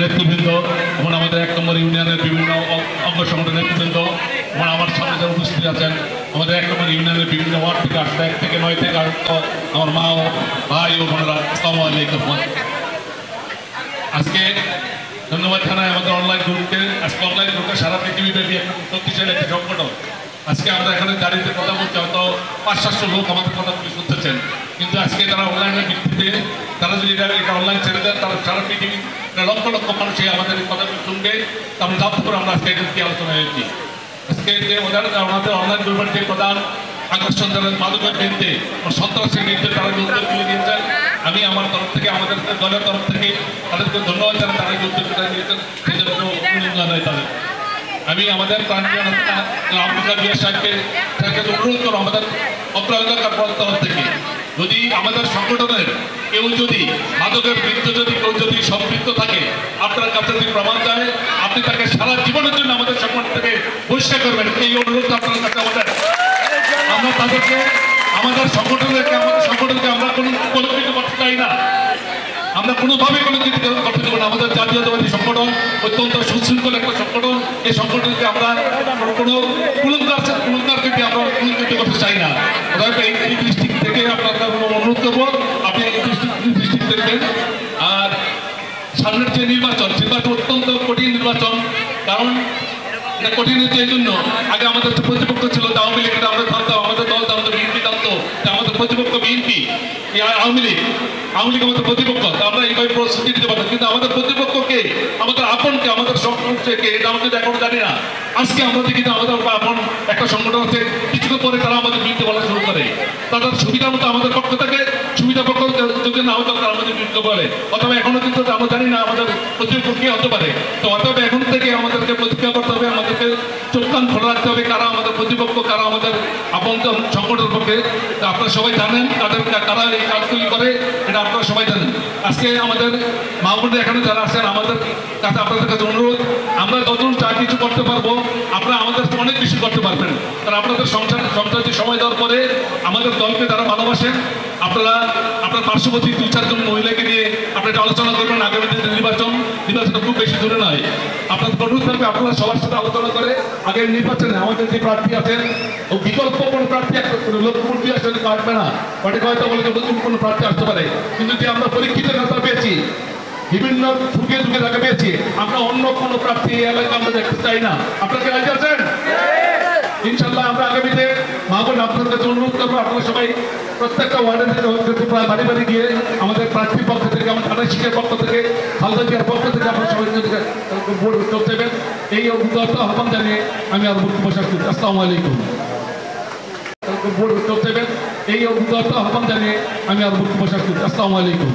নেতৃবৃন্দ এবং আমাদের 1 নম্বর ইউনিয়নের বিভিন্ন অঙ্গ সংগঠনের নেতৃবৃন্দ এবং আমার সামনে যারা উপস্থিত আছেন আমাদের 1 নম্বর ইউনিয়নের বিভিন্ন ওয়ার্ড থেকে আসলে 1 থেকে 9 থেকে আমার মা ও ভাই ও বোনেরা আসসালামু আলাইকুম। আজকে ধন্যবাদ জানাই আমাদের অনলাইন গ্রুপকে। আজকে অনলাইন গ্রুপে সারা পৃথিবীব্যাপী একটা শক্তিশালী একটি সংগঠন। আজকে আমরা এখানে দাঁড়িয়ে কথা বলছি, হয়তো 500-700 লোক আমাদের কথা শুনতেছেন, কিন্তু আজকে তারা অনলাইনের ভিত্তিতে তারা যদি এটা অনলাইন ছেড়ে দেন তারা সারা পৃথিবী লক্ষ লক্ষ মানুষই আমাদের এই কথাগুলো শুনবে। আমরা জানতে পারে আমরা আজকে এটা কি আলোচনা হয়েছি। আজকে যে আমাদের অনলাইন গ্রুপের যে প্রধান আকর্ষণ যারা মাদকের বিরুদ্ধে সন্ত্রাসের বিরুদ্ধে তারা উদ্যোগ তুলে দিয়েছেন, আমি আমার তরফ থেকে আমাদের দলের তরফ থেকে তাদেরকে ধন্যবাদ জানাই। তারা যে উদ্যোগটা নিয়েছেন সেই জন্য অভিনন্দন জানাই তাদের। আমি আমাদের প্রাণপ্রিয় নেতা আব্দুল কাদের সাহেবকে অনুরোধ করব আমাদের অগ্রাধিকার তরফ থেকে, যদি আমাদের সংগঠনের কেউ যদি মাদকের বিরুদ্ধে যদি কেউ যদি সম্পৃক্ত থাকে, আপনার কাছে যদি প্রমাণ দেয়, আপনি তাকে সারা জীবনের জন্য আমাদের সংগঠন থেকে বহিষ্কার করবেন। এই অনুরোধ আপনার কাছে আমাদের। আমরা তাদেরকে আমাদের সংগঠনকে আমরা কোনো কিছু করতে চাই না, আমরা কোনোভাবে কোনো কিছু করতে দেবো না। আমাদের জাতীয়তাবাদী সংগঠন অত্যন্ত সুশৃঙ্খল একটা সংগঠন। এই সংগঠনকে আমরা কোনো কুলঙ্কারকে আমরা কুলঙ্কিত করতে চাই না। এই দৃষ্টিক থেকে আপনারা অনুরোধ করবো আপনি এই দৃষ্টিক দেখবেন। আর সামনের যে নির্বাচন অত্যন্ত কঠিন নির্বাচন। কারণ এটা কঠিন হচ্ছে এই জন্য, আগে আমাদের যে প্রতিপক্ষ ছিল আওয়ামী লীগ, আমরা থাকতাম, আমাদের দল আমাদের বিএনপি থাকতো, আমাদের প্রতিপক্ষ বিএনপি, আওয়ামী লীগ আমাদের প্রতিপক্ষ, আমরা এইভাবে প্রস্তুতি দিতে পারতাম। কিন্তু আমাদের প্রতিপক্ষকে, আমাদের আপনকে, আমাদের সংগঠনকে এটা আমরা কিন্তু এখন জানি না। আজকে আমরা দেখি যে আমাদের আপন একটা সংগঠন আছে, কিছুক্ষণ পরে তারা আমাদের বিরুদ্ধে বলা শুরু করে। তাদের সুবিধা মতো আমাদের পক্ষ থেকে সুবিধা পক্ষ যদি না হতো তারা আমাদের বিরুদ্ধে বলে। অথবা এখনো কিন্তু আমরা জানি না আমাদের প্রতিপক্ষ কে হতে পারে। তো অথবা এখন থেকে আমাদেরকে প্রতিজ্ঞা করতে হবে, আমাদেরকে চোখ কান খোলা রাখতে হবে কারা আমাদের প্রতিপক্ষ, কারা আমাদের আপন সংগঠনের পক্ষে। আপনারা সবাই জানেন কারা এই কাজগুলি করে, এটা আপনারা সবাই জানেন। আজকে আমাদের মা বোনদের এখানে যারা আছেন, আমাদের কাছে আপনাদের কাছে অনুরোধ, আমরা যতটুকু যা কিছু করতে পারবো আপনারা আমাদের অনেক বেশি করতে পারবেন। কারণ আপনাদের সংসারটি সময় দেওয়ার পরে আমাদের দলকে যারা ভালোবাসেন, আপনারা আপনার পার্শ্ববর্তী 2-4 জন মহিলাকে নিয়ে আপনারা আলোচনা করবেন। আগামী দিনের নির্বাচনটা খুব বেশি দূরে নয়। আপনার অনুরোধ থাকবে আপনারা সবার সাথে আলোচনা করে আগের নির্বাচনে আমাদের যে প্রার্থী আছেন ও বিকল্প কোনো প্রার্থী লক্ষ্যমূর্তি আসলে কাটবে না, পার্টি হয়তো বলে নতুন কোনো প্রার্থী আসতে পারে। কিন্তু যে আমরা পরীক্ষিত নেতা পেয়েছি, বিভিন্ন যুগে তাকে পেয়েছি, আমরা অন্য কোনো প্রার্থী এলাকা আমরা দেখতে চাই না। আপনারা কি রাজি আছেন? ইনশাল্লাহ আমরা আগামীতে মা বোন আপনাদের কাছে অনুরোধ করবো, আপনারা সবাই প্রত্যেকটা ওয়ার্ডের থেকে প্রায় বাড়ি বাড়ি গিয়ে আমাদের প্রার্থীর পক্ষ থেকে, আমার থানা শিক্ষার পক্ষ থেকে, খালদা জিয়ার পক্ষ থেকে আপনারা সবাই ভোট করতে দেবেন। এই অভিজ্ঞতা আহ্বান জানিয়ে আমি আর বক্তব্য শেষ করছি। আসসালামু আলাইকুম। ভোট করতে দেবেন। এই অভিজ্ঞতা আহ্বান জানিয়ে আমি আর বক্তব্য শেষ করছি। আসসালামু আলাইকুম।